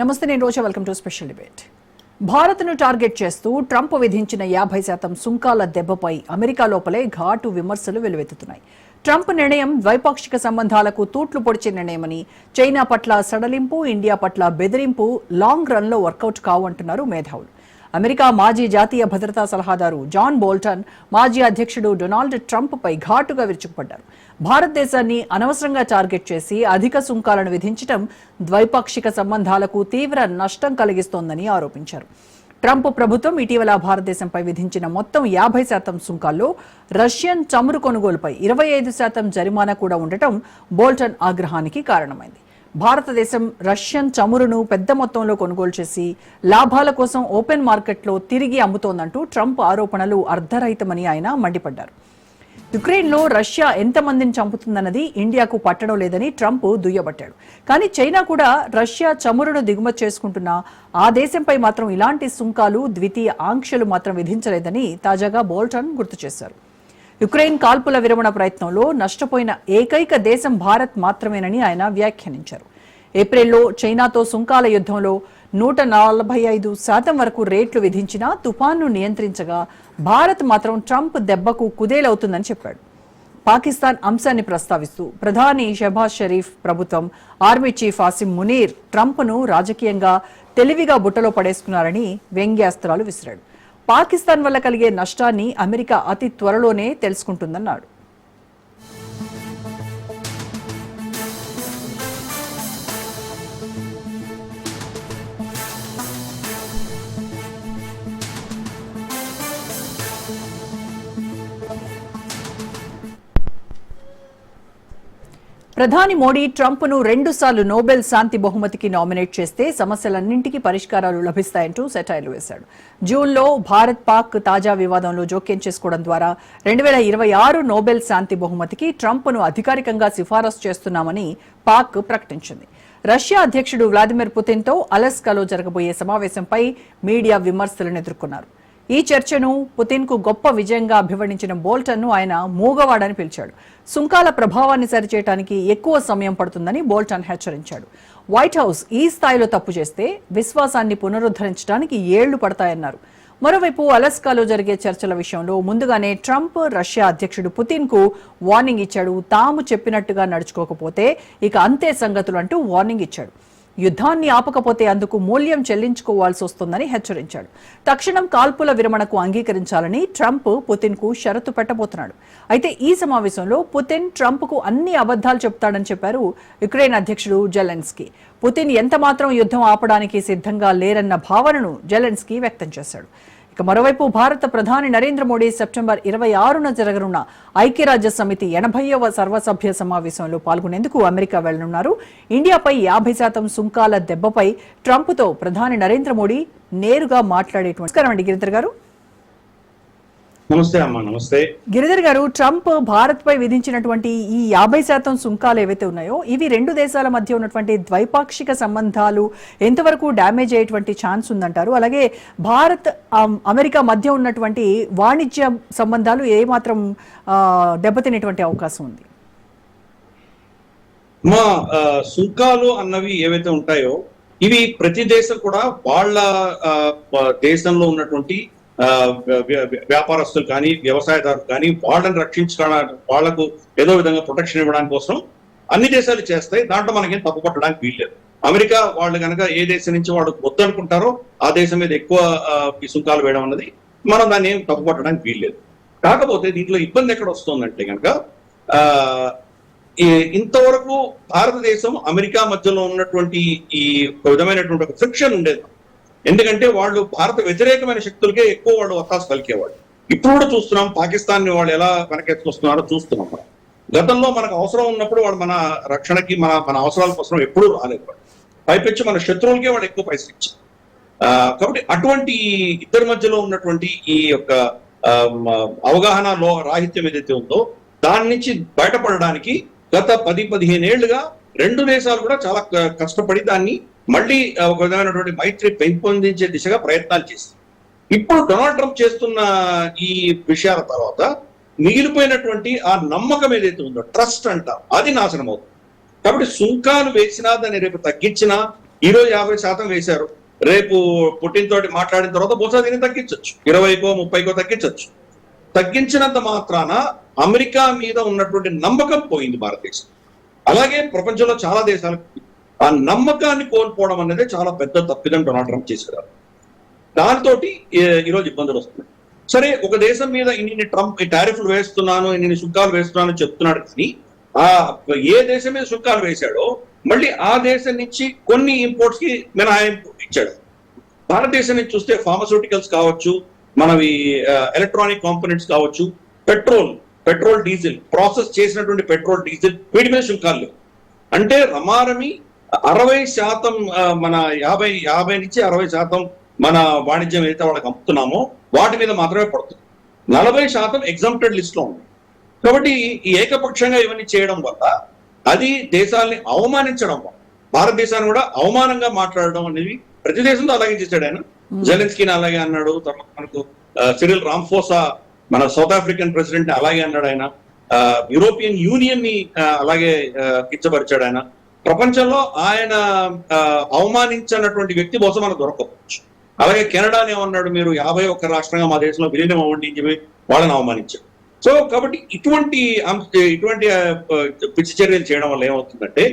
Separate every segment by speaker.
Speaker 1: నమస్తే, నేను Roja. Welcome to special debate. భారత్ను టార్గెట్ చేస్తూ ట్రంప్ విధించిన 50% సుంకాల దెబ్బపై అమెరికా లోపలే ఘాటు విమర్శలు వెలువెత్తుతున్నాయి. ట్రంప్ నిర్ణయం ద్వైపాక్షిక సంబంధాలకు తూట్లు పొడిచే నిర్ణయమని, చైనా పట్ల సడలింపు, ఇండియా పట్ల బెదిరింపు లాంగ్ రన్లో వర్కౌట్ కావంటున్నారు మేధావులు. అమెరికా మాజీ జాతీయ భద్రతా సలహాదారు జాన్ బోల్టన్ మాజీ అధ్యక్షుడు డొనాల్డ్ ట్రంప్పై ఘాటుగా విరుచుకుపడ్డారు. భారతదేశాన్ని అనవసరంగా టార్గెట్ చేసి అధిక సుంకాలను విధించడం ద్వైపాక్షిక సంబంధాలకు తీవ్ర నష్టం కలిగిస్తోందని ఆరోపించారు. ట్రంప్ ప్రభుత్వం ఇటీవల భారతదేశంపై విధించిన మొత్తం 50% సుంకాల్లో రష్యన్ చమురు కొనుగోలుపై 25% జరిమానా కూడా ఉండటం బోల్టన్ ఆగ్రహానికి కారణమైంది. భారతదేశం రష్యన్ చమురును పెద్ద మొత్తంలో కొనుగోలు చేసి లాభాల కోసం ఓపెన్ మార్కెట్లో తిరిగి అమ్ముతోందంటూ ట్రంప్ ఆరోపణలు అర్ధరహితమని ఆయన మండిపడ్డారు. యుక్రెయిన్లో రష్యా ఎంతమందిని చంపుతుందన్నది ఇండియాకు పట్టడం లేదని ట్రంప్ దుయ్యబట్టాడు. కానీ చైనా కూడా రష్యా చమురును దిగుమతి చేసుకుంటున్న ఆ దేశంపై మాత్రం ఇలాంటి సుంకాలు, ద్వితీయ ఆంక్షలు మాత్రం విధించలేదని తాజాగా బోల్టన్ గుర్తు చేశారు. యుక్రెయిన్ కాల్పుల విరమణ ప్రయత్నంలో నష్టపోయిన ఏకైక దేశం భారత్ మాత్రమేనని ఆయన వ్యాఖ్యానించారు. ఏప్రిల్లో చైనాతో సుంకాల యుద్ధంలో 145% వరకు రేట్లు విధించినా తుఫాన్ను నియంత్రించగా భారత్ మాత్రం ట్రంప్ దెబ్బకు కుదేలవుతుందని చెప్పాడు. పాకిస్తాన్ అంశాన్ని ప్రస్తావిస్తూ ప్రధాని షెహబాజ్ షరీఫ్ ప్రభుత్వం, ఆర్మీ చీఫ్ ఆసిమ్ మునీర్ ట్రంప్ను రాజకీయంగా తెలివిగా బుట్టలో పడేసుకున్నారని వ్యంగ్యాస్త్రాలు విసిరాడు. పాకిస్తాన్ వల్ల కలిగే నష్టాన్ని అమెరికా అతి త్వరలోనే తెలుసుకుంటుందన్నాడు. ప్రధాని మోడీ ట్రంప్ను 2 సార్లు నోబెల్ శాంతి బహుమతికి నామినేట్ చేస్తే సమస్యలన్నింటికీ పరిష్కారాలు లభిస్తాయంటూ సెటైర్లు వేశాడు. జూన్లో భారత్ పాక్ తాజా వివాదంలో జోక్యం చేసుకోవడం ద్వారా 2026 నోబెల్ శాంతి బహుమతికి ట్రంప్ను అధికారికంగా సిఫారసు చేస్తున్నామని పాక్ ప్రకటించింది. రష్యా అధ్యక్షుడు వ్లాదిమిర్ పుతిన్తో అలస్కాలో జరగబోయే సమావేశంపై మీడియా విమర్శలను ఎదుర్కొన్నారు. ఈ చర్చను పుతిన్కు గొప్ప విజయంగా అభివర్ణించిన బోల్టన్ను ఆయన మూగవాడని పిలిచాడు. సుంకాల ప్రభావాన్ని సరిచేయడానికి ఎక్కువ సమయం పడుతుందని బోల్టన్ హెచ్చరించాడు. వైట్ హౌస్ ఈ స్థాయిలో తప్పు చేస్తే విశ్వాసాన్ని పునరుద్ధరించడానికి ఏళ్లు పడతాయన్నారు. మరోవైపు అలస్కాలో జరిగే చర్చల విషయంలో ముందుగానే ట్రంప్ రష్యా అధ్యక్షుడు పుతిన్కు వార్నింగ్ ఇచ్చాడు. తాము చెప్పినట్టుగా నడుచుకోకపోతే ఇక అంతే సంగతులు అంటూ వార్నింగ్ ఇచ్చాడు. యుద్ధాన్ని ఆపకపోతే అందుకు మూల్యం చెల్లించుకోవాల్సి వస్తుందని హెచ్చరించాడు. తక్షణం కాల్పుల విరమణకు అంగీకరించాలని ట్రంప్ పుతిన్కు షరతు పెట్టబోతున్నాడు. అయితే ఈ సమావేశంలో పుతిన్ ట్రంప్కు అన్ని అబద్ధాలు చెప్తాడని చెప్పారు యుక్రెయిన్ అధ్యక్షుడు జెలెన్స్కీ. పుతిన్ ఎంతమాత్రం యుద్ధం ఆపడానికి సిద్ధంగా లేరన్న భావనను జెలెన్స్కీ వ్యక్తం చేశాడు. ఇక మరోవైపు భారత ప్రధాని నరేంద్ర మోడీ సెప్టెంబర్ 26న జరగనున్న ఐక్యరాజ్య సమితి 80వ సర్వసభ్య సమావేశంలో పాల్గొనేందుకు అమెరికా వెళ్లనున్నారు. ఇండియాపై 50% సుంకాల దెబ్బపై ట్రంప్తో ప్రధాని నరేంద్ర మోడీ నేరుగా మాట్లాడేటువంటి. నమస్కారం అండి గిరిధర్ గారు.
Speaker 2: నమస్తే అమ్మా. నమస్తే
Speaker 1: గిరిధర్ గారు. ట్రంప్ భారత్ పై విధించినటువంటి ఈ 50% సుంకాలు ఏవైతే ఉన్నాయో ఇవి 2 దేశాల మధ్య ఉన్నటువంటి ద్వైపాక్షిక సంబంధాలు ఎంతవరకు డ్యామేజ్ అయ్యేటువంటి ఛాన్స్ ఉందంటారు? అలాగే భారత్ అమెరికా మధ్య ఉన్నటువంటి వాణిజ్య సంబంధాలు ఏమాత్రం దెబ్బతినేటువంటి అవకాశం ఉంది?
Speaker 2: మా సుంకాలు అన్నవి ఏవైతే ఉంటాయో ఇవి ప్రతి దేశం కూడా వాళ్ళ దేశంలో ఉన్నటువంటి వ్యాపారస్తులు కానీ, వ్యవసాయదారులు కానీ వాళ్ళని రక్షించుకోవడానికి, వాళ్లకు ఏదో విధంగా ప్రొటెక్షన్ ఇవ్వడానికి కోసం అన్ని దేశాలు చేస్తాయి. దాంట్లో మనకేం తప్పు పట్టడానికి వీల్లేదు. అమెరికా వాళ్ళు కనుక ఏ దేశం నుంచి వాళ్ళు వద్దనుకుంటారో ఆ దేశం మీద ఎక్కువ సుంకాలు వేయడం అన్నది మనం దాన్ని ఏం తప్పు పట్టడానికి వీల్లేదు. కాకపోతే దీంట్లో ఇబ్బంది ఎక్కడ వస్తుందంటే కనుక ఇంతవరకు భారతదేశం అమెరికా మధ్యలో ఉన్నటువంటి ఈ విధమైనటువంటి ఒక ఫ్రిక్షన్ ఉండేది. ఎందుకంటే వాళ్ళు భారత వ్యతిరేకమైన శక్తులకే ఎక్కువ వాళ్ళు ఒత్తాసు పలికేవాళ్ళు. ఇప్పుడు కూడా చూస్తున్నాం పాకిస్తాన్ ని వాళ్ళు ఎలా వెనకెత్తుకొస్తున్నారో చూస్తున్నాం. మనం గతంలో మనకు అవసరం ఉన్నప్పుడు వాళ్ళు మన రక్షణకి మన అవసరాల కోసం ఎప్పుడూ రాలేదు. పైపెచ్చి మన శత్రువులకే వాళ్ళు ఎక్కువ పైసలు ఇచ్చారు. కాబట్టి అటువంటి ఇద్దరి మధ్యలో ఉన్నటువంటి ఈ యొక్క అవగాహన రాహిత్యం ఏదైతే ఉందో దాని నుంచి బయటపడడానికి గత 10-15 ఏళ్లుగా 2 దేశాలు కూడా చాలా కష్టపడి దాన్ని మళ్ళీ ఒక విధమైనటువంటి మైత్రి పెంపొందించే దిశగా ప్రయత్నాలు చేస్తాయి. ఇప్పుడు డొనాల్డ్ ట్రంప్ చేస్తున్న ఈ విషయాల తర్వాత మిగిలిపోయినటువంటి ఆ నమ్మకం ఏదైతే ఉందో, ట్రస్ట్ అంట, అది నాశనం అవుతుంది. కాబట్టి సుంకాలు వేసినా దాన్ని రేపు తగ్గించినా ఈ రోజు 50% వేశారు. రేపు పుటిన్ తోటి మాట్లాడిన తర్వాత బహుశా దీన్ని తగ్గించవచ్చు, 20కో 30కో తగ్గించవచ్చు. తగ్గించినంత మాత్రాన అమెరికా మీద ఉన్నటువంటి నమ్మకం పోయింది భారతదేశం. అలాగే ప్రపంచంలో చాలా దేశాలకు ఆ నమ్మకాన్ని కోల్పోవడం అనేది చాలా పెద్ద తప్పిదం డొనాల్డ్ ట్రంప్ చేశారు. దాంతో ఈరోజు ఇబ్బందులు వస్తున్నాయి. సరే, ఒక దేశం మీద ఇన్ని ట్రంప్ టారిఫ్లు వేస్తున్నాను, ఇన్ని సుంకాలు వేస్తున్నాను చెప్తున్నాడు, కానీ ఆ ఏ దేశం మీద సుంకాలు వేశాడో మళ్ళీ ఆ దేశం నుంచి కొన్ని ఇంపోర్ట్స్ కి మినహాయింపు ఇచ్చాడు. భారతదేశం నుంచి చూస్తే ఫార్మస్యూటికల్స్ కావచ్చు, మనవి ఎలక్ట్రానిక్ కాంపోనెంట్స్ కావచ్చు, పెట్రోల్ డీజిల్, ప్రాసెస్ చేసినటువంటి పెట్రోల్ డీజిల్, వీటి మీద సుంకాలు లేవు. అంటే రమారమి 60% మన 50 నుంచి 60% మన వాణిజ్యం ఏదైతే వాళ్ళకి అమ్ముతున్నామో వాటి మీద మాత్రమే పడుతుంది. 40% ఎగ్జామ్టెడ్ లిస్ట్ లో ఉంది. కాబట్టి ఈ ఏకపక్షంగా ఇవన్నీ చేయడం వల్ల అది దేశాలని అవమానించడం వల్ల, భారతదేశాన్ని కూడా అవమానంగా మాట్లాడడం అనేది ప్రతి దేశంలో అలాగే చేశాడు ఆయన. జెలెన్స్కీని అలాగే అన్నాడు, తర్వాత మనకు సిరిల్ రామ్ఫోసా మన సౌత్ ఆఫ్రికన్ ప్రెసిడెంట్ అలాగే అన్నాడు ఆయన. యూరోపియన్ యూనియన్ ని అలాగే కించపరిచాడు ఆయన. ప్రపంచంలో ఆయన అవమానించినటువంటి వ్యక్తి బహుశా మనకు దొరకవచ్చు. అలాగే కెనడాని ఏమన్నాడు, మీరు 51 రాష్ట్రంగా మా దేశంలో విలీనం అవ్వండి అని చెప్పి వాళ్ళని అవమానించారు. సో కాబట్టి ఇటువంటి పిచ్చి చర్యలు చేయడం వల్ల ఏమవుతుందంటే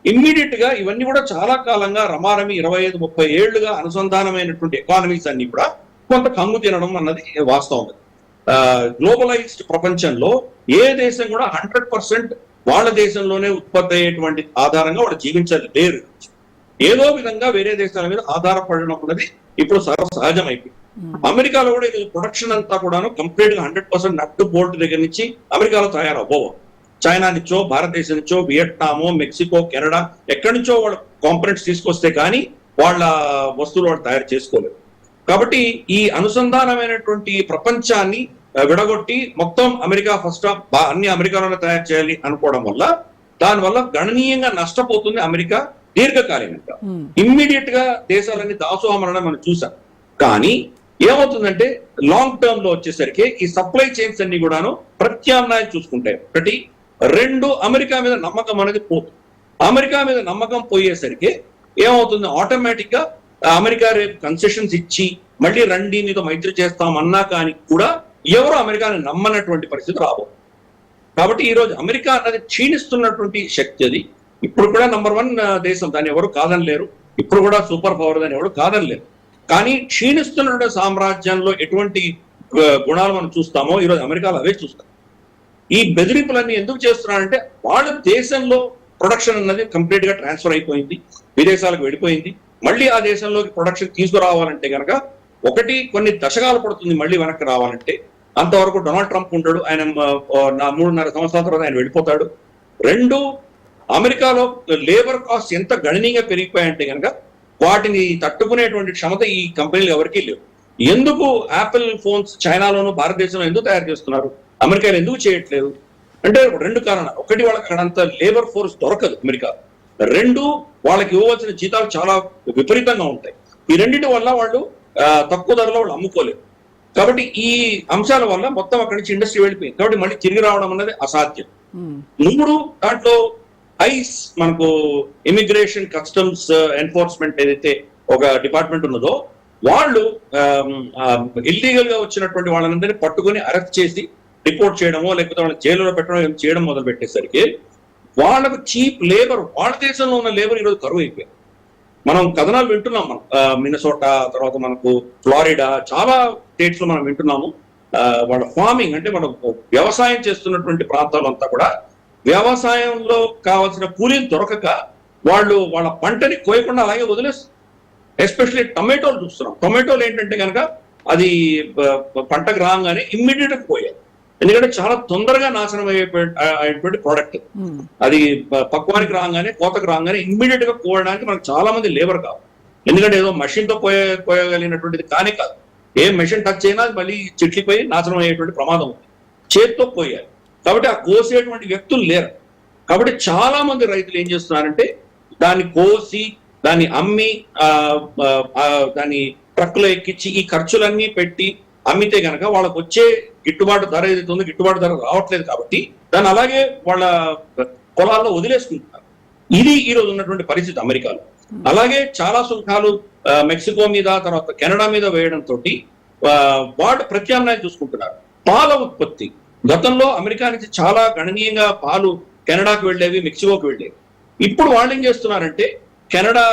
Speaker 2: ఇమ్మీడియట్ గా ఇవన్నీ కూడా చాలా కాలంగా రమారమి 25-30 ఏళ్లుగా అనుసంధానమైనటువంటి ఎకానమీస్ అన్ని కూడా కొంత కంగు తినడం అన్నది వాస్తవం. గ్లోబలైజ్డ్ ప్రపంచంలో ఏ దేశం కూడా 100% వాళ్ళ దేశంలోనే ఉత్పత్తి అయ్యేటువంటి ఆధారంగా వాళ్ళు జీవించలేరు. ఏదో విధంగా వేరే దేశాల మీద ఆధారపడడం అన్నది ఇప్పుడు సహజం అయిపోయింది. అమెరికాలో కూడా ఇది ప్రొడక్షన్ అంతా కూడాను కంప్లీట్ గా 100% నట్టు బోల్ట్ దగ్గర నుంచి అమెరికాలో తయారవ్వవు. చైనా నుంచో, భారతదేశం నుంచో, వియట్నామో, మెక్సికో, కెనడా, ఎక్కడి నుంచో వాళ్ళు కాంపోనెంట్స్ తీసుకొస్తే కానీ వాళ్ళ వస్తువులు వాళ్ళు తయారు చేసుకోలేరు. కాబట్టి ఈ అనుసంధానమైనటువంటి ప్రపంచాన్ని విడగొట్టి మొత్తం అమెరికా ఫస్ట్ అన్ని అమెరికాలోనే తయారు చేయాలి అనుకోవడం వల్ల దానివల్ల గణనీయంగా నష్టపోతుంది అమెరికా దీర్ఘకాలికంగా. ఇమ్మీడియట్ గా దేశాలన్నీ దాసోహమనడం మనం చూసాం. కానీ ఏమవుతుందంటే లాంగ్ టర్మ్ లో వచ్చేసరికి ఈ సప్లై చైన్స్ అన్ని కూడాను ప్రత్యామ్నాయం చూసుకుంటాయి. ఒకటి, 2 అమెరికా మీద నమ్మకం అనేది పోతుంది. అమెరికా మీద నమ్మకం పోయేసరికి ఏమవుతుంది, ఆటోమేటిక్ గా అమెరికా రేపు కన్సెషన్స్ ఇచ్చి మళ్ళీ రండి మీతో మైత్రి చేస్తామన్నా కానీ కూడా ఎవరు అమెరికాని నమ్మనటువంటి పరిస్థితి రాబో. కాబట్టి ఈ రోజు అమెరికా అన్నది క్షీణిస్తున్నటువంటి శక్తి. అది ఇప్పుడు కూడా నంబర్ 1 దేశం, దాన్ని ఎవరు కాదనలేరు. ఇప్పుడు కూడా సూపర్ పవర్ దాన్ని ఎవరు కాదనలేరు. కానీ క్షీణిస్తున్న సామ్రాజ్యంలో ఎటువంటి గుణాలు మనం చూస్తామో ఈరోజు అమెరికాలో అవే చూస్తాం. ఈ బెదిరింపులన్నీ ఎందుకు చేస్తున్నారంటే వాళ్ళ దేశంలో ప్రొడక్షన్ అన్నది కంప్లీట్ గా ట్రాన్స్ఫర్ అయిపోయింది, విదేశాలకు వెళ్ళిపోయింది. మళ్ళీ ఆ దేశంలోకి ప్రొడక్షన్ తీసుకురావాలంటే కనుక ఒకటి కొన్ని దశకాలు పడుతుంది మళ్ళీ వెనక్కి రావాలంటే. అంతవరకు డొనాల్డ్ ట్రంప్ ఉంటాడు, ఆయన 3.5 సంవత్సరాల తర్వాత ఆయన వెళ్ళిపోతాడు. 2, అమెరికాలో లేబర్ కాస్ట్ ఎంత గణనీయంగా పెరిగిపోయాయంటే కనుక వాటిని తట్టుకునేటువంటి క్షమత ఈ కంపెనీలు ఎవరికీ లేవు. ఎందుకు యాపిల్ ఫోన్స్ చైనాలోను భారతదేశంలో ఎందుకు తయారు చేస్తున్నారు, అమెరికాలో ఎందుకు చేయట్లేదు అంటే 2 కారణాలు. ఒకటి, వాళ్ళకి అక్కడంత లేబర్ ఫోర్స్ దొరకదు అమెరికా. 2, వాళ్ళకి ఇవ్వవలసిన జీతాలు చాలా విపరీతంగా ఉంటాయి. ఈ రెండింటి వల్ల వాళ్ళు తక్కువ ధరలో వాళ్ళు అమ్ముకోలేరు. కాబట్టి ఈ అంశాల వల్ల మొత్తం అక్కడి నుంచి ఇండస్ట్రీ వెళ్ళిపోయింది. కాబట్టి మళ్ళీ తిరిగి రావడం అనేది అసాధ్యం. 3, దాంట్లో ఐస్, మనకు ఇమిగ్రేషన్ కస్టమ్స్ ఎన్ఫోర్స్మెంట్ ఏదైతే ఒక డిపార్ట్మెంట్ ఉన్నదో వాళ్ళు ఇల్లీగల్ గా వచ్చినటువంటి వాళ్ళందరినీ పట్టుకుని అరెస్ట్ చేసి రిపోర్ట్ చేయడమో లేకపోతే వాళ్ళని జైలులో పెట్టడం చేయడం మొదలు పెట్టేసరికి వాళ్ళకు చీప్ లేబర్, వాళ్ళ దేశంలో ఉన్న లేబర్ ఈరోజు కరువు అయిపోయింది. మనం కథనాలు వింటున్నాం. మనం మినసోటా, తర్వాత మనకు ఫ్లోరిడా, చాలా స్టేట్స్ లో మనం వింటున్నాము. వాళ్ళ ఫార్మింగ్ అంటే మనం వ్యవసాయం చేస్తున్నటువంటి ప్రాంతాలంతా కూడా వ్యవసాయంలో కావాల్సిన కూలీలు దొరకక వాళ్ళు వాళ్ళ పంటని కోయకుండా అలాగే వదిలేస్తారు. ఎస్పెషల్లీ టొమాటోలు చూస్తున్నాం. టొమాటోలు ఏంటంటే కనుక అది పంటకు రాగానే ఇమ్మీడియట్ గా పోయాయి. ఎందుకంటే చాలా తొందరగా నాశనం అయ్యేటువంటి ప్రోడక్ట్. అది పక్వానికి రాగానే, కోతకు రాగానే ఇమ్మీడియట్ గా కోయడానికి మనకు చాలా మంది లేబర్ కావాలి. ఎందుకంటే ఏదో మెషిన్ తో కోయగలిగినటువంటిది కానీ కాదు. ఏ మెషిన్ టచ్ అయినా మళ్ళీ చిట్లిపోయి నాశనం అయ్యేటువంటి ప్రమాదం ఉంది. చేతితో కోయాలి. కాబట్టి ఆ కోసేటువంటి వ్యక్తులు లేరు. కాబట్టి చాలా మంది రైతులు ఏం చేస్తున్నారంటే దాన్ని కోసి దాన్ని అమ్మి దాన్ని ట్రక్కులో ఎక్కించి ఈ ఖర్చులన్నీ పెట్టి అమ్మితే కనుక వాళ్ళకు వచ్చే గిట్టుబాటు ధర ఏదైతే ఉందో గిట్టుబాటు ధర రావట్లేదు. కాబట్టి దాన్ని అలాగే వాళ్ళ పొలాల్లో వదిలేసుకుంటున్నారు. ఇది ఈ రోజు ఉన్నటువంటి పరిస్థితి అమెరికాలో. అలాగే చాలా సుంకాలు మెక్సికో మీద, తర్వాత కెనడా మీద వేయడంతో వాళ్ళు ప్రత్యామ్నాయం చూసుకుంటున్నారు. పాల ఉత్పత్తి గతంలో అమెరికా నుంచి చాలా గణనీయంగా పాలు కెనడాకు వెళ్ళేవి, మెక్సికోకి వెళ్ళేవి. ఇప్పుడు వాళ్ళు ఏం చేస్తున్నారంటే కెనడా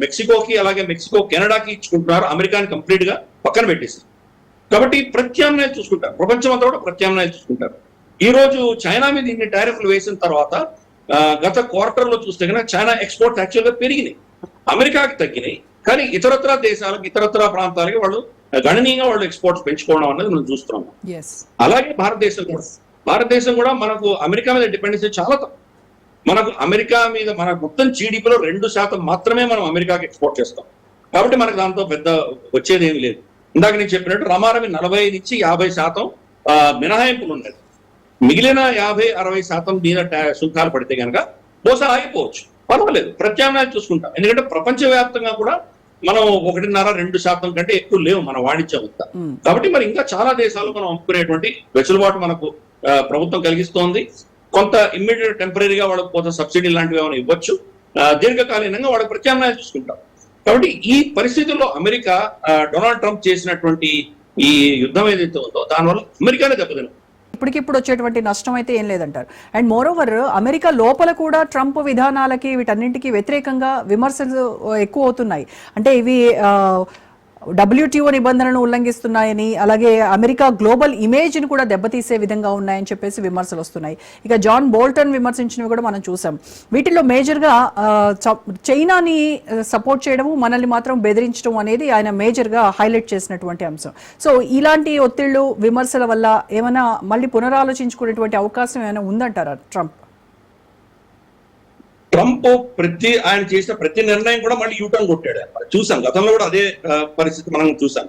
Speaker 2: మెక్సికోకి, అలాగే మెక్సికో కెనడాకి ఇచ్చుకుంటున్నారు, అమెరికాని కంప్లీట్ గా పక్కన పెట్టేసి. కాబట్టి ప్రత్యామ్నాయాలు చూసుకుంటారు, ప్రపంచం అంతా కూడా ప్రత్యామ్నాయాలు చూసుకుంటారు. ఈ రోజు చైనా మీద ఇన్ని టారిఫ్లు వేసిన తర్వాత గత క్వార్టర్ లో చూస్తే కనుక చైనా ఎక్స్పోర్ట్స్ యాక్చువల్ గా పెరిగినాయి, అమెరికాకి తగ్గినాయి. కానీ ఇతరత్ర దేశాలకు, ఇతరత్ర ప్రాంతాలకి వాళ్ళు గణనీయంగా వాళ్ళు ఎక్స్పోర్ట్స్ పెంచుకోవడం అనేది మనం చూస్తున్నాం. అలాగే భారతదేశం కూడా మనకు అమెరికా మీద డిపెండెన్సీ చాలా తక్కువ. మనకు అమెరికా మీద మన మొత్తం జీడిపిలో 2% మాత్రమే మనం అమెరికాకి ఎక్స్పోర్ట్ చేస్తాం. కాబట్టి మనకు దాంతో పెద్ద వచ్చేది ఏమి లేదు. ఇందాక నేను చెప్పినట్టు రమారమి 40 నుంచి 50% మినహాయింపులు ఉన్నాయి. మిగిలిన 50-60% మీద సుంకాలు పడితే కనుక బహుశా ఆగిపోవచ్చు, పర్వాలేదు, ప్రత్యామ్నాయాలు చూసుకుంటాం. ఎందుకంటే ప్రపంచవ్యాప్తంగా కూడా మనం 1.5-2% కంటే ఎక్కువ లేవు మన వాణిజ్యం అంతా. కాబట్టి మరి ఇంకా చాలా దేశాలు మనం అమ్ముకునేటువంటి వెసులుబాటు మనకు ప్రభుత్వం కలిగిస్తోంది. కొంత ఇమ్మీడియట్ టెంపరీగా వాళ్ళకి కొంత సబ్సిడీ లాంటివి ఏమైనా ఇవ్వచ్చు, దీర్ఘకాలీనంగా వాళ్ళకి ప్రత్యామ్నాయం చూసుకుంటాం. కాబట్టి ఈ పరిస్థితుల్లో అమెరికా డొనాల్డ్ ట్రంప్ చేసినటువంటి ఈ యుద్ధం ఏదైతే ఉందో దానివల్ల అమెరికానే దెబ్బతింది.
Speaker 1: ఇప్పటికిప్పుడు వచ్చేటువంటి నష్టం అయితే ఏం లేదంటారు. అండ్ మోర్ ఓవర్ అమెరికా లోపల కూడా ట్రంప్ విధానాలకి వీటన్నింటికి వ్యతిరేకంగా విమర్శలు ఎక్కువ అవుతున్నాయి. అంటే ఇవి WTO నిబంధనలను ఉల్లంఘిస్తున్నాయని, అలాగే అమెరికా గ్లోబల్ ఇమేజ్ ని కూడా దెబ్బతీసే విధంగా ఉన్నాయని చెప్పేసి విమర్శలు వస్తున్నాయి. ఇక జాన్ బోల్టన్ విమర్శించినవి కూడా మనం చూసాం. వీటిలో మేజర్గా చైనాని సపోర్ట్ చేయడము, మనల్ని మాత్రం బెదిరించడం అనేది ఆయన మేజర్గా హైలైట్ చేసినటువంటి అంశం. సో ఇలాంటి ఒత్తిళ్లు, విమర్శల వల్ల ఏమైనా మళ్ళీ పునరాలోచించుకునేటువంటి అవకాశం ఏమైనా ఉందంటారా ట్రంప్?
Speaker 2: ట్రంప్ ఆయన చేసిన ప్రతి నిర్ణయం కూడా మళ్ళీ యూటర్న్ కొట్టాడు. చూసాం, గతంలో కూడా అదే పరిస్థితి మనం చూసాం.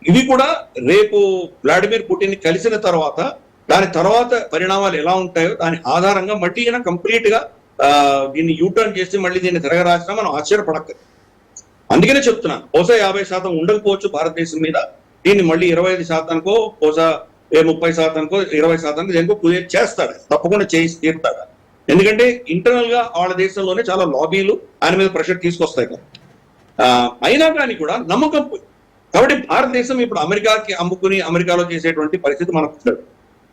Speaker 2: ఇవి కూడా రేపు వ్లాడిమిర్ పుటిన్ కలిసిన తర్వాత దాని తర్వాత పరిణామాలు ఎలా ఉంటాయో దాని ఆధారంగా మళ్ళీ కంప్లీట్ గా దీన్ని యూటర్న్ చేసి మళ్ళీ దీన్ని తిరగరాసినా మనం ఆశ్చర్యపడక్కర్లేదు. అందుకనే చెప్తున్నాను, బహుశా 50% ఉండకపోవచ్చు భారతదేశం మీద, దీన్ని మళ్ళీ 25%కో, బహుశా 30%కో, 20%కో దేనికో క్లియర్ చేస్తాడు, తప్పకుండా చేసి తీరుతాడు. ఎందుకంటే ఇంటర్నల్ గా వాళ్ళ దేశంలోనే చాలా లాబీలు ఆయన మీద ప్రెషర్ తీసుకొస్తాయి కదా. అయినా కానీ కూడా నమ్మకం పోయి. కాబట్టి భారతదేశం ఇప్పుడు అమెరికాకి అమ్ముకుని అమెరికాలో చేసేటువంటి పరిస్థితి మనకు లేదు.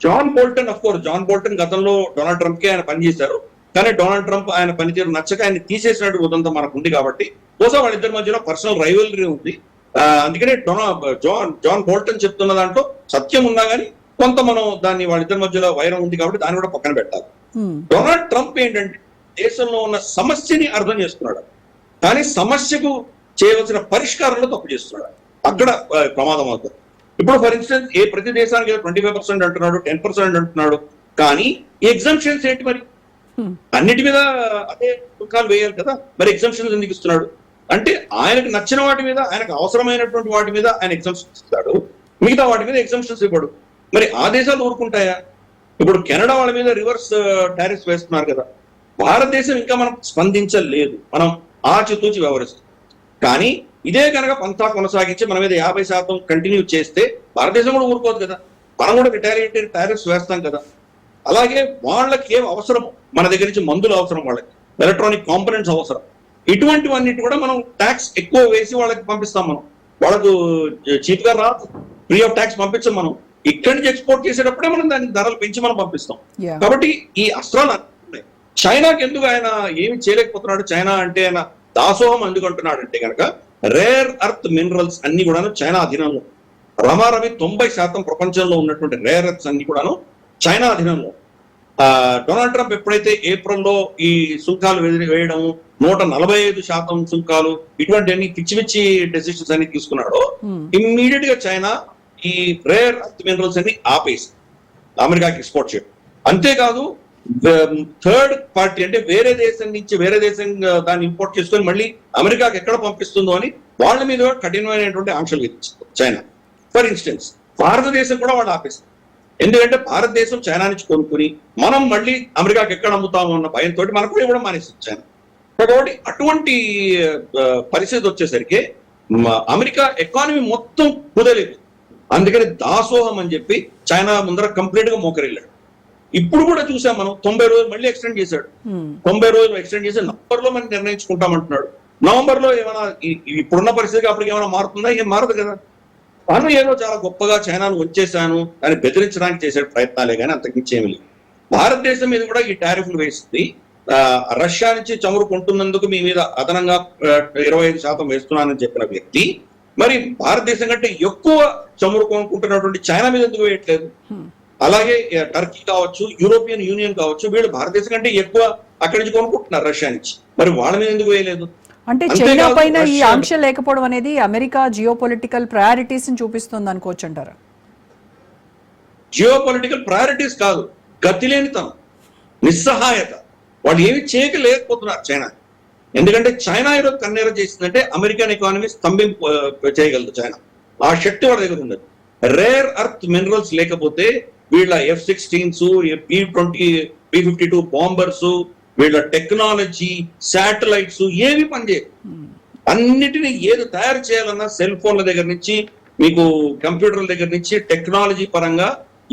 Speaker 2: జాన్ బోల్టన్ గతంలో డొనాల్డ్ ట్రంప్ కి ఆయన పనిచేశారు. కానీ డొనాల్డ్ ట్రంప్ ఆయన పనితీరు నచ్చక ఆయన తీసేసినట్టు ఉదంతం మనకు ఉంది. కాబట్టి బహుశా వాళ్ళిద్దరి మధ్యలో పర్సనల్ రైవల్రీ ఉంది. అందుకనే జాన్ బోల్టన్ చెప్తున్న దాంట్లో సత్యం ఉన్నా కానీ కొంత మనం దాన్ని వాళ్ళిద్దరి మధ్యలో వైరం ఉంది కాబట్టి దాన్ని కూడా పక్కన పెట్టాలి. డొనాల్డ్ ట్రంప్ ఏంటంటే దేశంలో ఉన్న సమస్యని అర్థం చేసుకున్నాడు, కానీ సమస్యకు చేయవలసిన పరిష్కారంలో తప్పు చేస్తున్నాడు. అక్కడ ప్రమాదం అవుతుంది. ఇప్పుడు ఫర్ ఇన్స్టెన్స్ ప్రతి దేశానికి 25% అంటున్నాడు, 10% అంటున్నాడు, కానీ ఈ ఎగ్జంప్షన్స్ ఏంటి? మరి అన్నిటి మీద అదే సుంకాలు వేయాలి కదా, మరి ఎగ్జంప్షన్స్ ఎందుకు ఇస్తున్నాడు? అంటే ఆయనకు నచ్చిన వాటి మీద, ఆయనకు అవసరమైనటువంటి వాటి మీద ఆయన ఎగ్జంప్షన్స్ ఇస్తాడు, మిగతా వాటి మీద ఎగ్జంప్షన్స్ ఇవ్వడు. మరి ఆ దేశాలు ఊరుకుంటాయా? ఇప్పుడు కెనడా వాళ్ళ మీద రివర్స్ టారిఫ్స్ వేస్తున్నారు కదా. భారతదేశం ఇంకా మనం స్పందించలేదు, మనం ఆచితూచి వ్యవహరిస్తాం. కానీ ఇదే కనుక పంతా కొనసాగించి మన మీద 50% కంటిన్యూ చేస్తే భారతదేశం కూడా ఊరుకోదు కదా, మనం కూడా రిటాలియేటరీ టారిఫ్స్ వేస్తాం కదా. అలాగే వాళ్ళకి ఏం అవసరం, మన దగ్గర నుంచి మందులు అవసరం, వాళ్ళకి ఎలక్ట్రానిక్ కాంపోనెంట్స్ అవసరం, ఇటువంటివన్నిటి కూడా మనం ట్యాక్స్ ఎక్కువ వేసి వాళ్ళకి పంపిస్తాం. మనం వాళ్ళకు చీప్ గా రాదు, ఫ్రీ ఆఫ్ ట్యాక్స్ పంపించాం. మనం ఇక్కడి నుంచి ఎక్స్పోర్ట్ చేసేటప్పుడే మనం దాని ధరలు పెంచి మనం పంపిస్తాం. కాబట్టి ఈ అస్త్రాలు ఉన్నాయి. చైనాకి ఎందుకు ఆయన ఏమి చేయలేకపోతున్నాడు? చైనా అంటే ఆయన దాసోహం ఎందుకు అంటున్నాడు అంటే కనుక రేర్ ఎర్త్ మినరల్స్ అన్ని కూడాను చైనా అధీనంలో. రమారమి 90% ప్రపంచంలో ఉన్నటువంటి రేర్ ఎర్త్స్ అన్ని కూడాను చైనా అధీనంలో. డొనాల్డ్ ట్రంప్ ఎప్పుడైతే ఏప్రిల్లో ఈ సుంకాలు వేయడం, 145% సుంకాలు, ఇటువంటి పిచ్చి పిచ్చి డెసిషన్స్ అన్ని తీసుకున్నాడో ఇమ్మీడియట్ గా చైనా ఈ రేర్ ఎర్త్ మినరల్స్ అన్ని ఆపేసి అమెరికాకి ఎక్స్పోర్ట్ చేయడం. అంతేకాదు థర్డ్ పార్టీ అంటే వేరే దేశం దాన్ని ఇంపోర్ట్ చేసుకొని మళ్ళీ అమెరికాకి ఎక్కడ పంపిస్తుందో అని వాళ్ళ మీద కఠినమైనటువంటి ఆంక్షలు విధించింది చైనా. ఫర్ ఇన్స్టెన్స్ భారతదేశం కూడా వాళ్ళు ఆపేస్తారు. ఎందుకంటే భారతదేశం చైనా నుంచి కొనుక్కుని మనం మళ్ళీ అమెరికాకి ఎక్కడ అమ్ముతాము అన్న భయంతో మనకు కూడా ఇవ్వడం మానేస్తుంది చైనా. కాబట్టి అటువంటి పరిస్థితి వచ్చేసరికి అమెరికా ఎకానమీ మొత్తం కుదలేదు. అందుకని దాసోహం అని చెప్పి చైనా ముందర కంప్లీట్ గా మోకరిల్లాడు. ఇప్పుడు కూడా చూసాం మనం 90 రోజులు మళ్ళీ ఎక్స్టెండ్ చేశాడు. 90 రోజులు ఎక్స్టెండ్ చేసి నవంబర్ లో మనం నిర్ణయించుకుంటామంటున్నాడు. నవంబర్ లో ఏమైనా ఇప్పుడున్న పరిస్థితికి అప్పటికి ఏమైనా మారుతుందా? ఏం మారదు కదా. తను ఏదో చాలా గొప్పగా చైనాను వచ్చేసాను అని బెదిరించడానికి చేసే ప్రయత్నాలే కానీ అంతకుమించి ఏమి లేదు. భారతదేశం మీద కూడా ఈ టారిఫ్లు వేసింది. రష్యా నుంచి చమురు కొంటున్నందుకు మీ మీద అదనంగా 25% వేస్తున్నానని చెప్పిన వ్యక్తి మరి భారతదేశం కంటే ఎక్కువ చమురు కొనుక్కుంటున్నటువంటి చైనా మీద ఎందుకు వేయట్లేదు? అలాగే టర్కీ కావచ్చు, యూరోపియన్ యూనియన్ కావచ్చు, వీళ్ళు భారతదేశం కంటే ఎక్కువ అక్కడి నుంచి కొనుక్కుంటున్నారు రష్యా నుంచి. మరి వాళ్ళ మీద ఎందుకు వేయలేదు?
Speaker 1: అంటే చైనా పైన ఈ ఆంక్ష లేకపోవడం అనేది అమెరికా జియో పొలిటికల్ ప్రయారిటీస్ చూపిస్తుంది అనుకోవచ్చు అంటారా?
Speaker 2: జియో పొలిటికల్ ప్రయారిటీస్ కాదు, గతిలేనితనం, నిస్సహాయత. వాళ్ళు ఏమి చేయలేకపోతున్నారు చైనా. ఎందుకంటే చైనా ఈరోజు కన్నెర చేసిందంటే అమెరికన్ ఎకానమీ స్తంభింపు చేయగలదు చైనా. ఆ శక్తి వాళ్ళ దగ్గర ఉండదు. రేర్ అర్త్ మినరల్స్ లేకపోతే వీళ్ళ F-16s, B-20, B-52 బాంబర్స్, వీళ్ళ టెక్నాలజీ, శాటిలైట్స్ ఏవి పనిచేయవు. అన్నిటినీ ఏది తయారు చేయాలన్నా సెల్ ఫోన్ల దగ్గర నుంచి మీకు కంప్యూటర్ల దగ్గర నుంచి టెక్నాలజీ పరంగా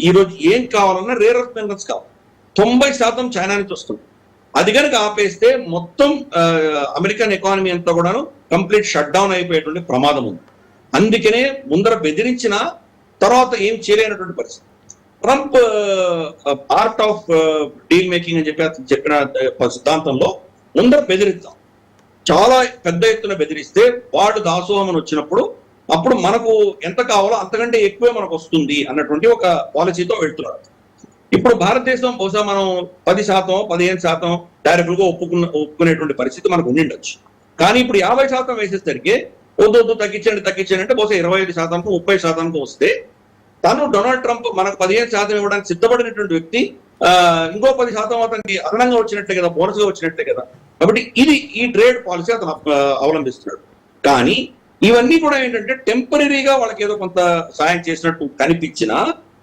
Speaker 2: ఈ రోజు ఏం కావాలన్నా రేర్ అర్త్ మినరల్స్ కావాలి. 90% చైనా నుంచి వస్తుంది. అది కనుక ఆపేస్తే మొత్తం అమెరికన్ ఎకానమీ అంతా కూడాను కంప్లీట్ షట్ డౌన్ అయిపోయేటువంటి ప్రమాదం ఉంది. అందుకనే ముందర బెదిరించిన తర్వాత ఏం చేయలేనటువంటి పరిస్థితి. Trump art of deal making అని చెప్పిన సిద్ధాంతంలో ముందర బెదిరిస్తాం, చాలా పెద్ద ఎత్తున బెదిరిస్తే వాడు దాసోహం అని వచ్చినప్పుడు అప్పుడు మనకు ఎంత కావాలో అంతకంటే ఎక్కువే మనకు వస్తుంది అన్నటువంటి ఒక పాలసీతో వెళ్తున్నారు. ఇప్పుడు భారతదేశం బహుశా మనం 10%, 15% టారిఫ్లుగా ఒప్పుకునేటువంటి పరిస్థితి మనకు ఉండిండొచ్చు. కానీ ఇప్పుడు 50% వేసేసరికి వద్దు తగ్గించండి అంటే బహుశా 25%, 30% వస్తే తను డొనాల్డ్ ట్రంప్ మనకు 15% ఇవ్వడానికి సిద్ధపడినటువంటి వ్యక్తి ఇంకో 10% అతనికి అదనంగా వచ్చినట్లే కదా, బోనస్ గా వచ్చినట్లే కదా. కాబట్టి ఈ ట్రేడ్ పాలసీ అతను అవలంబిస్తున్నాడు. కానీ ఇవన్నీ కూడా ఏంటంటే టెంపరీగా వాళ్ళకి ఏదో కొంత సాయం చేసినట్టు కనిపించినా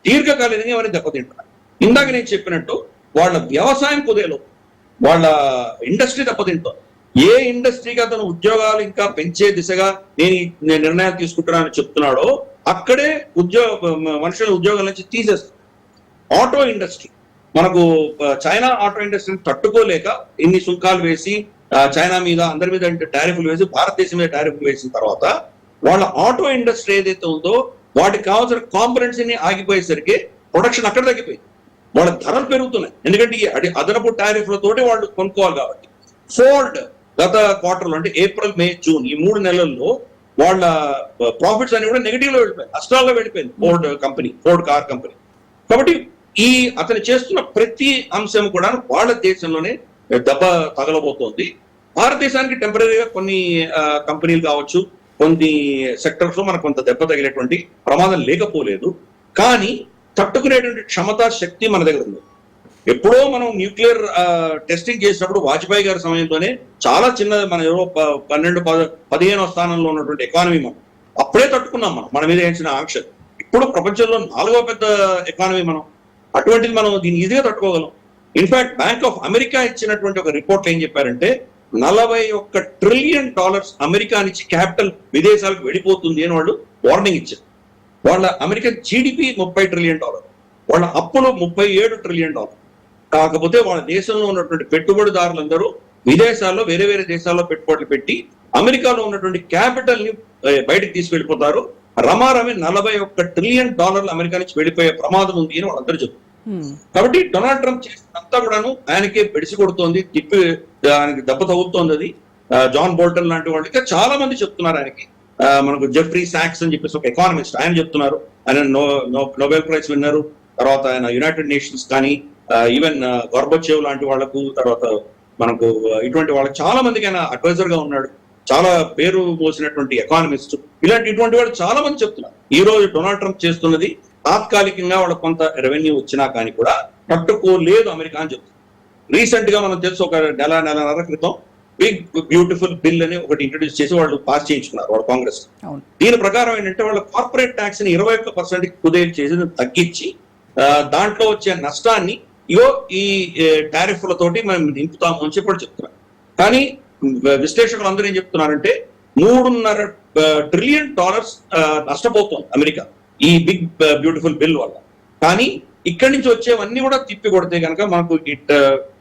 Speaker 2: దీర్ఘకాలీనంగా ఇవన్నీ దెబ్బతింటున్నాయి. ఇందాక నేను చెప్పినట్టు వాళ్ళ వ్యవసాయం కుదేలో, వాళ్ళ ఇండస్ట్రీ దెబ్బతింటుంది. ఏ ఇండస్ట్రీకి అతను ఉద్యోగాలు ఇంకా పెంచే దిశగా నేను నిర్ణయాలు తీసుకుంటున్నానని చెప్తున్నాడో అక్కడే మనుషుల ఉద్యోగాల నుంచి తీసేస్తుంది. ఆటో ఇండస్ట్రీ, మనకు చైనా ఆటో ఇండస్ట్రీని తట్టుకోలేక ఇన్ని సుంకాలు వేసి చైనా మీద అందరి మీద టారిఫ్లు వేసి భారతదేశం మీద టారిఫ్లు వేసిన తర్వాత వాళ్ళ ఆటో ఇండస్ట్రీ ఏదైతే ఉందో వాటికి కావాల్సిన కాంపనెంట్స్ ని ఆగిపోయేసరికి ప్రొడక్షన్ అక్కడ తగ్గిపోయింది. వాళ్ళ ధరలు పెరుగుతున్నాయి. ఎందుకంటే ఈ అదనపు టారిఫ్లతోటి వాళ్ళు కొనుక్కోవాలి కాబట్టి. ఫోర్డ్ గత క్వార్టర్లో అంటే ఏప్రిల్, మే, జూన్ ఈ 3 నెలల్లో వాళ్ళ ప్రాఫిట్స్ అన్ని కూడా నెగిటివ్ లో వెళ్ళిపోయింది, నష్టాల్లో వెళ్ళిపోయింది ఫోర్డ్ కార్ కంపెనీ. కాబట్టి అతను చేస్తున్న ప్రతి అంశం కూడా వాళ్ళ దేశంలోనే దెబ్బ తగలబోతోంది. భారతదేశానికి టెంపరీగా కొన్ని కంపెనీలు కావచ్చు, కొన్ని సెక్టర్స్ లో మనకు కొంత దెబ్బ తగిలేటువంటి ప్రమాదం లేకపోలేదు. కానీ తట్టుకునేటువంటి క్షమతా శక్తి మన దగ్గర ఉంది. ఎప్పుడో మనం న్యూక్లియర్ టెస్టింగ్ చేసినప్పుడు వాజ్పేయి గారి సమయంలోనే చాలా చిన్నది, మన 12-15వ స్థానంలో ఉన్నటువంటి ఎకానమీ మనం అప్పుడే తట్టుకున్నాం. మన మీద వేసిన ఆంక్ష ఇప్పుడు ప్రపంచంలో 4వ పెద్ద ఎకానమీ మనం. అటువంటిది మనం దీన్ని ఈజీగా తట్టుకోగలం. ఇన్ఫాక్ట్ బ్యాంక్ ఆఫ్ అమెరికా ఇచ్చినటువంటి ఒక రిపోర్ట్ ఏం చెప్పారంటే $41 ట్రిలియన్ అమెరికా నుంచి క్యాపిటల్ విదేశాలకు వెళ్ళిపోతుంది అని వాళ్ళు వార్నింగ్ ఇచ్చారు. వాళ్ళ అమెరికన్ జీడిపి $30 ట్రిలియన్, వాళ్ళ అప్పులు $37 ట్రిలియన్. కాకపోతే వాళ్ళ దేశంలో ఉన్నటువంటి పెట్టుబడిదారులందరూ విదేశాల్లో వేరే వేరే దేశాల్లో పెట్టుబడులు పెట్టి అమెరికాలో ఉన్నటువంటి క్యాపిటల్ ని బయటకు తీసుకెళ్లిపోతారు. రమారమి $41 ట్రిలియన్ అమెరికా నుంచి వెళ్ళిపోయే ప్రమాదం ఉంది అని వాళ్ళందరూ చెప్తారు. కాబట్టి డొనాల్డ్ ట్రంప్ చేసినంతా కూడాను ఆయనకే బెడిసి కొడుతోంది, ఆయనకి దెబ్బ తగులుతోంది. అది జాన్ బోల్టన్ లాంటి వాళ్ళు ఇంకా చాలా మంది చెప్తున్నారు ఆయనకి. మనకు జెఫ్రీ సాక్స్ అని చెప్పేసి ఒక ఎకానమిస్ట్, ఆయన చెప్తున్నారు. ఆయన నోబెల్ ప్రైజ్ విన్నారు. తర్వాత ఆయన యునైటెడ్ నేషన్స్ కానీ ఈవెన్ గోర్బచేవ్ లాంటి వాళ్లకు, తర్వాత మనకు ఇటువంటి వాళ్ళకి చాలా మందికి ఆయన అడ్వైజర్ గా ఉన్నాడు. చాలా పేరు మోసినటువంటి ఎకానమిస్ట్. ఇటువంటి వాళ్ళు చాలా మంది చెప్తున్నారు. ఈ రోజు డొనాల్డ్ ట్రంప్ చేస్తున్నది తాత్కాలికంగా వాళ్ళకి కొంత రెవెన్యూ వచ్చినా కానీ కూడా తట్టుకోలేదు అమెరికా అని చెప్తున్నారు. రీసెంట్ గా మనం తెలుసు, ఒక నెలన్నర క్రితం బిగ్ బ్యూటిఫుల్ బిల్ అని ఒకటి ఇంట్రొడ్యూస్ చేసి వాళ్ళు పాస్ చేయించుకున్నారు వాళ్ళ కాంగ్రెస్. దీని ప్రకారం ఏంటంటే వాళ్ళ కార్పొరేట్ ట్యాక్స్ ని 21% కుదేలు చేసి తగ్గించి దాంట్లో వచ్చే నష్టాన్ని ఈ టారిఫ్లతోటి మనం నింపుతాము అని చెప్పి చెప్తున్నారు. కానీ విశ్లేషకులు అందరూ ఏం చెప్తున్నారంటే $3.5 ట్రిలియన్ నష్టపోతుంది అమెరికా ఈ బిగ్ బ్యూటిఫుల్ బిల్ వల్ల. కానీ ఇక్కడి నుంచి వచ్చేవన్నీ కూడా తిప్పి కొడితే కనుక మనకు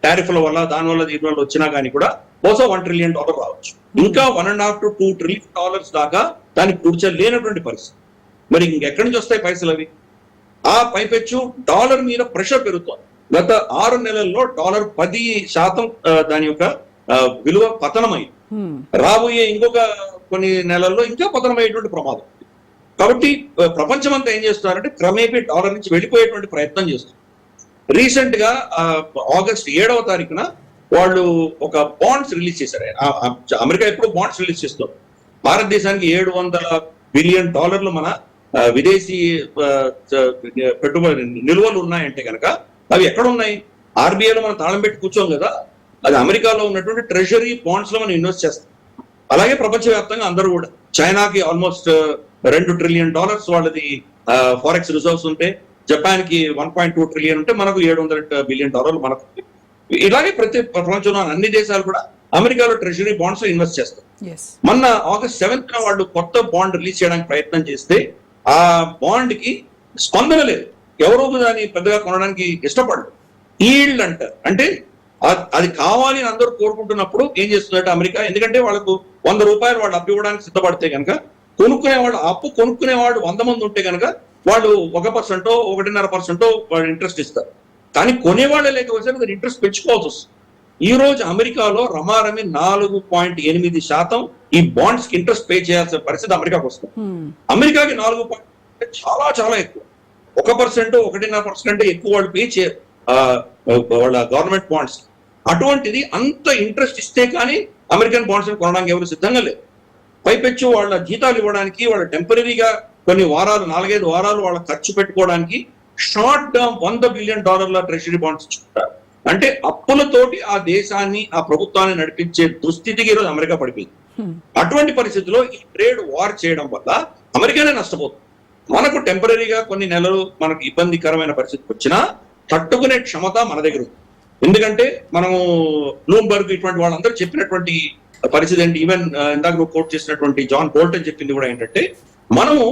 Speaker 2: టారిఫ్ల వల్ల దానివల్ల దీని వల్ల వచ్చినా కానీ కూడా బహుశా $1 ట్రిలియన్ రావచ్చు. ఇంకా $1.5 to $2 ట్రిలియన్ దాకా దాన్ని కూర్చోలేనటువంటి పరిస్థితి. మరి ఇంకెక్కడి నుంచి వస్తాయి పైసలు అవి? ఆ పైపెచ్చు డాలర్ మీద ప్రెషర్ పెరుగుతోంది. గత 6 నెలల్లో $10% దాని యొక్క విలువ పతనమైంది. రాబోయే ఇంకొక కొన్ని నెలల్లో ఇంకా పతనమయ్యేటువంటి ప్రమాదం. కాబట్టి ప్రపంచం అంతా ఏం చేస్తున్నారంటే క్రమేపీ డాలర్ నుంచి వెళ్ళిపోయేటువంటి ప్రయత్నం చేస్తున్నారు. రీసెంట్ గా ఆగస్ట్ 7వ తారీఖున వాళ్ళు ఒక బాండ్స్ రిలీజ్ చేశారు. అమెరికా ఎప్పుడు బాండ్స్ రిలీజ్ చేస్తుంది. భారతదేశానికి $700 బిలియన్ మన విదేశీ పెట్టుబడి నిల్వలు ఉన్నాయంటే కనుక అవి ఎక్కడ ఉన్నాయి? ఆర్బీఐలో మనం తాళం పెట్టి కూర్చోం కదా, అది అమెరికాలో ఉన్నటువంటి ట్రెజరీ బాండ్స్ లో మనం ఇన్వెస్ట్ చేస్తాం. అలాగే ప్రపంచవ్యాప్తంగా అందరూ కూడా చైనాకి ఆల్మోస్ట్ $2 ట్రిలియన్ వాళ్ళది ఫారెక్స్ రిజర్వ్స్ ఉంటే, జపాన్ కి 1.2 ట్రిలియన్ ఉంటే మనకు $700 బిలియన్ మనకు. ఇలాగే ప్రపంచంలో అన్ని దేశాలు కూడా అమెరికాలో ట్రెజరీ బాండ్స్ లో ఇన్వెస్ట్ చేస్తాం. మొన్న ఆగస్ట్ 7th వాళ్ళు కొత్త బాండ్ రిలీజ్ చేయడానికి ప్రయత్నం చేస్తే ఆ బాండ్ కి స్పందన లేదు. ఎవరో దాన్ని పెద్దగా కొనడానికి ఇష్టపడరు. ఈల్డ్ అంటారు. అంటే అది కావాలి అని అందరూ కోరుకుంటున్నప్పుడు ఏం చేస్తుందంటే అమెరికా, ఎందుకంటే వాళ్ళకు $100 వాళ్ళు అప్పు ఇవ్వడానికి సిద్ధపడితే కనుక కొనుక్కునేవాళ్ళు, అప్పు కొనుక్కునేవాడు 100 మంది ఉంటే కనుక వాళ్ళు 1% 1.5% వాళ్ళు ఇంట్రెస్ట్ ఇస్తారు. కానీ కొనేవాళ్ళే లేకపోతే ఇంట్రెస్ట్ పెంచుకోవాల్సి వస్తుంది. ఈ రోజు అమెరికాలో రమారమి 4.8% ఈ బాండ్స్ కి ఇంట్రెస్ట్ పే చేయాల్సిన పరిస్థితి అమెరికాకు వస్తుంది. అమెరికాకి 4% చాలా చాలా ఎక్కువ. 1% 1.5% ఎక్కువ వాళ్ళు పే చేయరు వాళ్ళ గవర్నమెంట్ బాండ్స్. అటువంటిది అంత ఇంట్రెస్ట్ ఇస్తే కానీ అమెరికన్ బాండ్స్ కొనడానికి ఎవరు సిద్ధంగా లేదు. పైపెచ్చు వాళ్ళ జీతాలు ఇవ్వడానికి, వాళ్ళ టెంపరీగా కొన్ని వారాలు 4-5 వారాలు వాళ్ళ ఖర్చు పెట్టుకోవడానికి short term $100 billion treasury bonds ఇచ్చుకుంటారు. అంటే అప్పులతోటి ఆ దేశాన్ని, ఆ ప్రభుత్వాన్ని నడిపించే దుస్థితికి ఈరోజు అమెరికా పడిపోయింది. అటువంటి పరిస్థితుల్లో ఈ ట్రేడ్ వార్ చేయడం వల్ల అమెరికానే నష్టపోతుంది. మనకు టెంపరీగా కొన్ని నెలలు మనకు ఇబ్బందికరమైన పరిస్థితి వచ్చినా తట్టుకునే క్షమత మన దగ్గర ఉంది. ఎందుకంటే మనము బ్లూంబర్గ్ ఇటువంటి వాళ్ళందరూ చెప్పినటువంటి పరిస్థితి ఏంటి, ఈవెన్ ఇందాక నువ్వు కోట్ చేసినటువంటి జాన్ బోల్టన్ చెప్పింది కూడా ఏంటంటే, మనము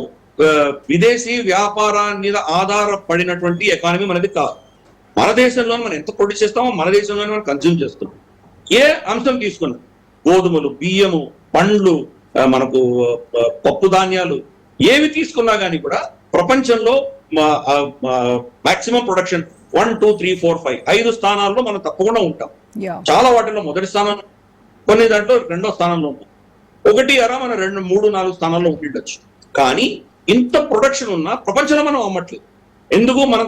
Speaker 2: విదేశీ వ్యాపారాన్ని మీద ఆధారపడినటువంటి ఎకానమీ మనది కాదు. మన దేశంలో మనం ఎంత ప్రొడ్యూస్ చేస్తామో మన దేశంలోనే మనం కన్జ్యూమ్ చేస్తున్నాం. ఏ అంశం తీసుకున్నాం, గోధుమలు, బియ్యము, పండ్లు, మనకు పప్పు ధాన్యాలు ఏవి తీసుకున్నా కానీ కూడా ప్రపంచంలో మాక్సిమం ప్రొడక్షన్ 1, 2, 3, 4, 5 స్థానాల్లో మనం తప్పకుండా ఉంటాం. చాలా వాటిలో మొదటి స్థానంలో, కొన్ని దాంట్లో 2వ స్థానంలో ఉంటాం. 1 మన 2, 3, 4 స్థానాల్లో ఉంటుండొచ్చు. కానీ ఇంత ప్రొడక్షన్ ఉన్నా ప్రపంచంలో మనం అమ్మట్లేదు. ఎందుకు? మనం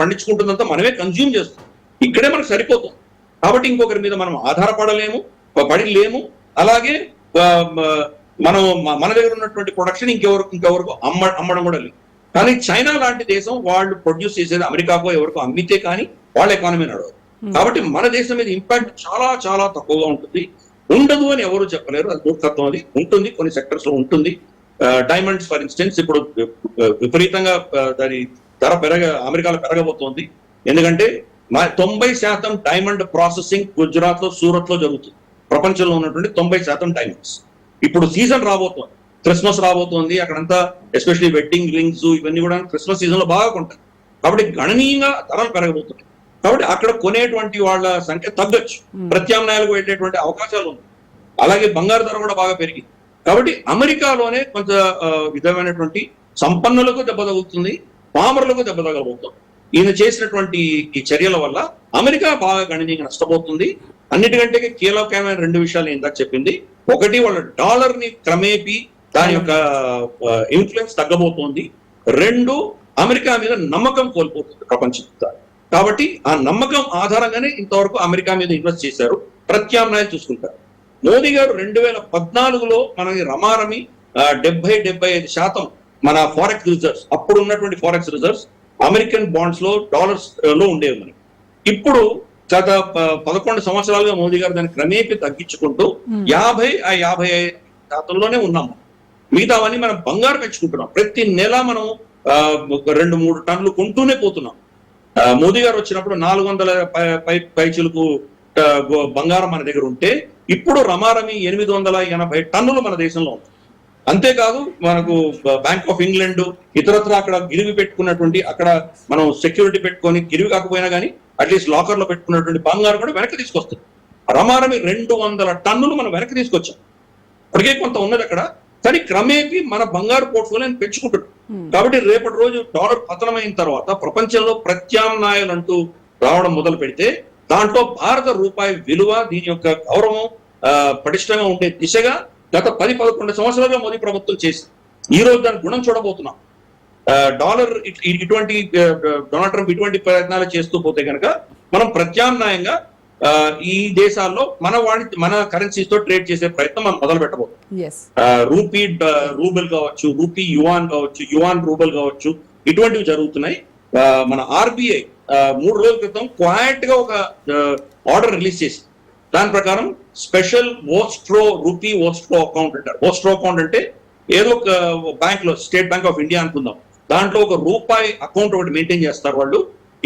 Speaker 2: పండించుకుంటుందంతా మనమే కన్జ్యూమ్ చేస్తాం. ఇక్కడే మనకు సరిపోతుంది. కాబట్టి ఇంకొకరి మీద మనం ఆధారపడలేము, పడిలేము. అలాగే మనం మన దగ్గర ఉన్నటువంటి ప్రొడక్షన్ ఇంకెవరికి అమ్మడం కూడా లేదు. కానీ చైనా లాంటి దేశం వాళ్ళు ప్రొడ్యూస్ చేసేది అమెరికాకో ఎవరికో అమ్మితే కానీ వాళ్ళ ఎకానమీ నడవదు. కాబట్టి మన దేశం మీద ఇంపాక్ట్ చాలా చాలా తక్కువగా ఉంటుంది. ఉండదు అని ఎవరు చెప్పలేరు. అది మూర్ఖత్వం. అది ఉంటుంది, కొన్ని సెక్టర్స్ లో ఉంటుంది. డైమండ్స్ ఫర్ ఇన్స్టెన్స్ ఇప్పుడు విపరీతంగా దాని ధర అమెరికాలో పెరగబోతోంది. ఎందుకంటే 90% డైమండ్ ప్రాసెసింగ్ గుజరాత్ లో, సూరత్ లో జరుగుతుంది. ప్రపంచంలో ఉన్నటువంటి 90% డైమండ్స్. ఇప్పుడు సీజన్ రాబోతోంది, క్రిస్మస్ రాబోతోంది. అక్కడంతా ఎస్పెషల్లీ వెడ్డింగ్ రింగ్స్ ఇవన్నీ కూడా క్రిస్మస్ సీజన్ లో బాగా కొంటారు. కాబట్టి గణనీయంగా ధరలు పెరగబోతున్నాయి. కాబట్టి అక్కడ కొనేటువంటి వాళ్ళ సంఖ్య తగ్గొచ్చు, ప్రత్యామ్నాయాలకు వెళ్ళేటువంటి అవకాశాలు ఉన్నాయి. అలాగే బంగారు ధర కూడా బాగా పెరిగింది. కాబట్టి అమెరికాలోనే కొంత విధమైనటువంటి సంపన్నులకు దెబ్బ తగులుతుంది, పామరులకు దెబ్బ తగలబోతుంది. ఈయన చేసినటువంటి ఈ చర్యల వల్ల అమెరికా బాగా గణనీయంగా నష్టపోతుంది. అన్నిటికంటే కీలకమైన 2 విషయాలు ఇందాక చెప్పింది. ఒకటి, వాళ్ళ డాలర్ ని క్రమేపీ దాని యొక్క ఇన్ఫ్లుయెన్స్ తగ్గబోతోంది. 2, అమెరికా మీద నమ్మకం కోల్పోతుంది ప్రపంచంతో. కాబట్టి ఆ నమ్మకం ఆధారంగానే ఇంతవరకు అమెరికా మీద ఇన్వెస్ట్ చేశారు. ప్రత్యామ్నాయాలు చూసుకుంటారు. మోదీ గారు 2014లో మనకి రమారమి 70-75% మన ఫారెక్స్ రిజర్వ్స్, అప్పుడు ఉన్నటువంటి ఫారెక్స్ రిజర్వ్స్ అమెరికన్ బాండ్స్ లో, డాలర్స్ లో ఉండేవి మనకి. ఇప్పుడు గత 11 సంవత్సరాలుగా మోదీ గారు దాన్ని క్రమేపీ తగ్గించుకుంటూ 50-55% ఉన్నాము. మిగతావన్నీ మనం బంగారు పెంచుకుంటున్నాం. ప్రతి నెల మనం 2-3 టన్నులు కొంటూనే పోతున్నాం. మోదీ గారు వచ్చినప్పుడు 400 పైచిలకు బంగారం మన దగ్గర ఉంటే ఇప్పుడు రమారమి 880 టన్నులు మన దేశంలో ఉంది. అంతేకాదు మనకు బ్యాంక్ ఆఫ్ ఇంగ్లాండ్ ఇతరత్ర అక్కడ గిరివి పెట్టుకున్నటువంటి, అక్కడ మనం సెక్యూరిటీ పెట్టుకొని గిరివి కాకపోయినా కానీ అట్లీస్ట్ లాకర్ లో పెట్టుకున్నటువంటి బంగారం కూడా వెనక్కి తీసుకొస్తుంది. రమారమి 200 టన్నులు మనం వెనక్కి తీసుకొచ్చాం. ఇప్పటికే కొంత ఉన్నది అక్కడ, కానీ క్రమేపీ మన బంగారు పోర్ట్ఫోలియోని పెంచుకుంటున్నాం. కాబట్టి రేపటి రోజు డాలర్ పతనమైన తర్వాత ప్రపంచంలో ప్రత్యామ్నాయాలు అంటూ రావడం మొదలు పెడితే దాంట్లో భారత రూపాయి విలువ, దీని యొక్క గౌరవం పటిష్టంగా ఉండే దిశగా గత 10-11 సంవత్సరాలుగా మోదీ ప్రభుత్వం చేసింది. ఈ రోజు దాని గుణం చూడబోతున్నాం. డాలర్ ఇటువంటి డొనాల్డ్ ట్రంప్ ఇటువంటి ప్రయత్నాలు చేస్తూ పోతే కనుక మనం ప్రత్యామ్నాయంగా ఈ దేశాల్లో మన కరెన్సీస్ తో ట్రేడ్ చేసే ప్రయత్నం మనం మొదలు పెట్టబోతున్నాం. రూపీ రూబుల్ కావచ్చు, రూపీ యువాన్ కావచ్చు, యువాన్ రూబుల్ కావచ్చు, ఇటువంటివి జరుగుతున్నాయి. మన ఆర్బీఐ 3 రోజుల క్రితం క్వాయిట్ గా ఒక ఆర్డర్ రిలీజ్ చేసి దాని ప్రకారం స్పెషల్ రూపీ వోస్ట్రో అకౌంట్ అంటారు. వోస్ట్రో అకౌంట్ అంటే ఏదో ఒక బ్యాంక్ లో, స్టేట్ బ్యాంక్ ఆఫ్ ఇండియా అనుకుందాం, దాంట్లో ఒక రూపాయి అకౌంట్ ఒకటి మెయింటైన్ చేస్తారు వాళ్ళు.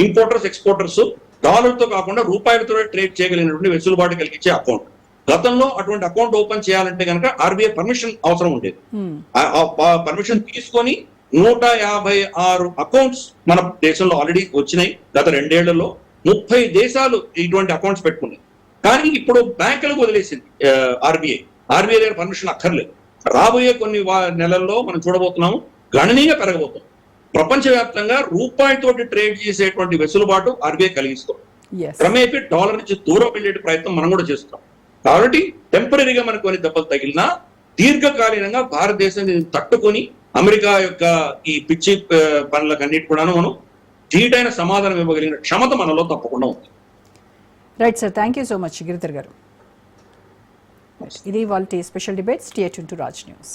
Speaker 2: ఇంపోర్టర్స్, ఎక్స్పోర్టర్స్ డాలర్ తో కాకుండా రూపాయలతో ట్రేడ్ చేయగలిగినటువంటి వెసులుబాటు కలిగించే అకౌంట్. గతంలో అటువంటి అకౌంట్ ఓపెన్ చేయాలంటే కనుక ఆర్బీఐ పర్మిషన్ అవసరం ఉండేది. పర్మిషన్ తీసుకొని 156 అకౌంట్స్ మన దేశంలో ఆల్రెడీ వచ్చినాయి. గత 2 ఏళ్లలో 30 దేశాలు ఇటువంటి అకౌంట్స్ పెట్టుకున్నాయి. కానీ ఇప్పుడు బ్యాంకులకు వదిలేసింది ఆర్బీఐ. ఆర్బీఐ దగ్గర పర్మిషన్ అక్కర్లేదు. రాబోయే కొన్ని నెలల్లో మనం చూడబోతున్నాము, గణనీయంగా పెరగబోతుంది. ప్రపంచవ్యాప్తంగా రూపాయితోటి ట్రేడ్ చేసేటువంటి వెసులుబాటు ఆర్బీఐ కలిగిస్తుంది. క్రమేపీ డాలర్ నుంచి దూరం వెళ్ళే ప్రయత్నం మనం కూడా చేస్తున్నాం. కాబట్టి టెంపరీగా మనకు కొన్ని దెబ్బలు తగిలినా దీర్ఘకాలీనంగా భారతదేశం తట్టుకొని అమెరికా యొక్క ఈ పిచ్చి పనులకన్నిటి కూడాను మనం ధీటైన సమాధానం ఇవ్వగలిగిన క్షమత మనలో తప్పకుండా ఉంది.
Speaker 1: Right sir, thank you so much Giridhar గారు. ఇది వాళ్ళ special debate. Stay tune to Raj news.